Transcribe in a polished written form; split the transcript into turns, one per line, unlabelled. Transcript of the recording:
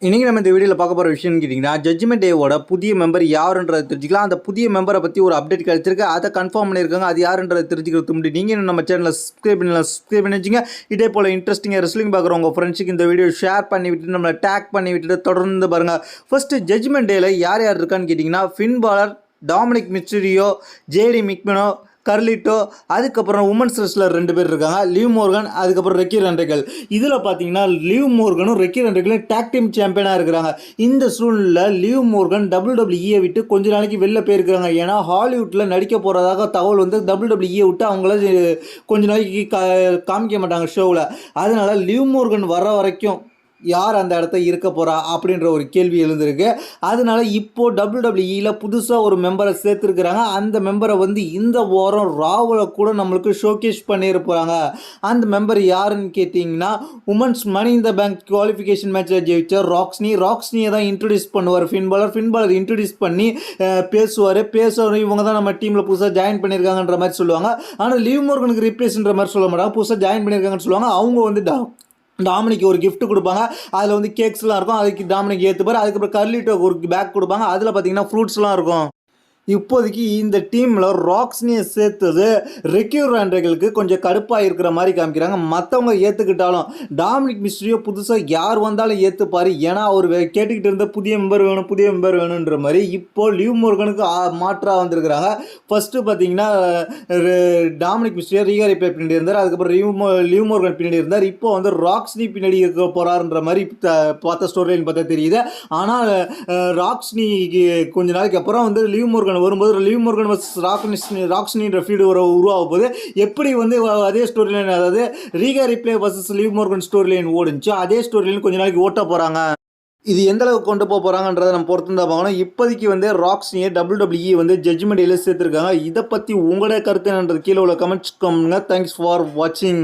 இன்றைக்கி நம்ம இந்த வீடியோவில் பார்க்க போகிற விஷயம்னு கேட்டிங்கன்னா ஜட்ஜ்மெண்ட் டேவோட புதிய மெம்பர் யாருன்றதை தெரிஞ்சுக்கலாம். அந்த புதிய மெம்பரை பற்றி ஒரு அப்டேட் கிடச்சிருக்கு, அதை கன்ஃபார்ம் பண்ணியிருக்காங்க. அது யாருன்றதை தெரிஞ்சுக்கிறது முன்னாடி நீங்கள் இன்னும் நம்ம சேனலில் சப்ஸ்கிரைப் பண்ணி வச்சுங்க. இதே போல் இன்ட்ரெஸ்டிங்காக ரெஸ்லிங் பார்க்குற உங்கள் ஃப்ரெண்ட்ஸுக்கு இந்த வீடியோ ஷேர் பண்ணி விட்டுட்டு நம்மளை டேக் பண்ணி விட்டுட்டு தொடர்ந்து பாருங்கள். ஃபஸ்ட்டு ஜட்ஜ்மெண்ட் டேயில் யார் யார் இருக்கான்னு கேட்டிங்கன்னா ஃபின் பாலர், டாமினிக் மிஸ்டீரியோ, ஜேடி மிக்மெனோ, கர்லிட்டோ, அதுக்கப்புறம் உமன்ஸ் ரெஸ்லர் 2 பேர் இருக்காங்க, லிவ் மோர்கன், அதுக்கப்புறம் ரெக்கி ரெண்டகல். இதில் பார்த்தீங்கன்னா லிவ் மோர்கனும் ரெக்கி ரெண்டகலும் டேக் டீம் சாம்பியனாக இருக்கிறாங்க. இந்த சூழ்நிலையில் லிவ் மோர்கன் WWE விட்டு கொஞ்ச நாளைக்கு வெளில போயிருக்கிறாங்க. ஏன்னா ஹாலிவுட்டில் நடிக்க போகிறதாக தகவல் வந்து WWE விட்டு அவங்கள கொஞ்ச நாளைக்கு காமிக்க மாட்டாங்க ஷோவில். அதனால் லிவ் மோர்கன் வர வரைக்கும் யார் அந்த இடத்த இருக்க போகிறா அப்படின்ற ஒரு கேள்வி எழுந்திருக்கு. அதனால இப்போது WWE புதுசாக ஒரு மெம்பரை சேர்த்துருக்குறாங்க. அந்த மெம்பரை வந்து இந்த வாரம் ராவில் கூட நம்மளுக்கு ஷோகேஸ் பண்ணியிருப்பாங்க. அந்த மெம்பர் யாருன்னு கேட்டிங்கன்னா women's money in the bank qualification மேட்ச்சில் ஜெயிச்ச ராக்ஸ்னியை தான் இன்ட்ரடியூஸ் பண்ணுவார் ஃபின் பாலர் இன்ட்ரடியூஸ் பண்ணி பேசுவார். இவங்க தான் நம்ம டீமில் புதுசாக ஜாயின் பண்ணியிருக்காங்கன்ற மாதிரி சொல்லுவாங்க. ஆனால் லிவ் மோர்கனுக்கு ரீப்ளேஸ்ன்ற மாதிரி சொல்ல மாட்டாங்க, புதுசாக ஜாயின் பண்ணியிருக்காங்கன்னு சொல்லுவாங்க. அவங்க வந்து டாமினிக்கு ஒரு கிஃப்ட் கொடுப்பாங்க. அதில் வந்து கேக்ஸ்லாம் இருக்கும், அதுக்கு டாமினிக் ஏற்றுப்பார். அதுக்கப்புறம் கர்லிட்டோக்கு ஒரு பேக் கொடுப்பாங்க, அதில் பார்த்தீங்கன்னா ஃப்ரூட்ஸ்லாம் இருக்கும். இப்போதைக்கு இந்த டீமில் ராக்ஸ்னியை சேர்த்தது ரெக்கி ரெண்டகலுக்கு கொஞ்சம் கடுப்பாக இருக்கிற மாதிரி காமிக்கிறாங்க. மற்றவங்க ஏற்றுக்கிட்டாலும் டாமினிக் மிஸ்டீரியோ புதுசாக யார் வந்தாலும் ஏற்றுப்பார். ஏன்னா அவர் கேட்டுக்கிட்டு இருந்த புதிய மெம்பர் வேணுன்ற மாதிரி இப்போது லிவ் மோர்கனுக்கு மாற்றாக வந்திருக்கிறாங்க. ஃபஸ்ட்டு பார்த்தீங்கன்னா டாமினிக் மிஸ்டீரியோ ரீகா ரிப்ளே பின்னாடி இருந்தார், அதுக்கப்புறம் லிவ் மோர்கன் பின்னாடி இருந்தார். இப்போ வந்து ராக்ஸ்னி பின்னாடி இருக்க போகிறாருன்ற மாதிரி பார்த்த ஸ்டோரிலைன்னு பார்த்தா தெரியுது. ஆனால் ராக்ஸ்னிக்கு கொஞ்ச நாளைக்கு அப்புறம் வந்து லிவ் மோர்கன் வரும்போது லிவ் மோர்கன் ராக்ஸ்னின்ற ஃபீல்டு உருவாக போகுது. எப்படி வந்து அதே ஸ்டோரி லைன், அதாவது Rhea Ripley versus Liv Morgan story line ஓடிச்சு, அதே ஸ்டோரி லைன் கொஞ்ச நாளைக்கு ஓட்ட போகிறாங்க. இது எந்த அளவுக்கு கொண்டு போக போகிறாங்கன்றதை நம்ம பொறுத்து தான் பார்க்கணும். இப்போதைக்கு வந்து ராக்ஸ்னியை WWE வந்து ஜட்ஜ்மெண்ட் டேல சேர்த்துருக்காங்க. இதை பற்றி உங்களோட கருத்து என்னன்றது கீழே உள்ள கமெண்ட்ஸ் பண்ணுங்க. தேங்க்ஸ் ஃபார் வாட்சிங்.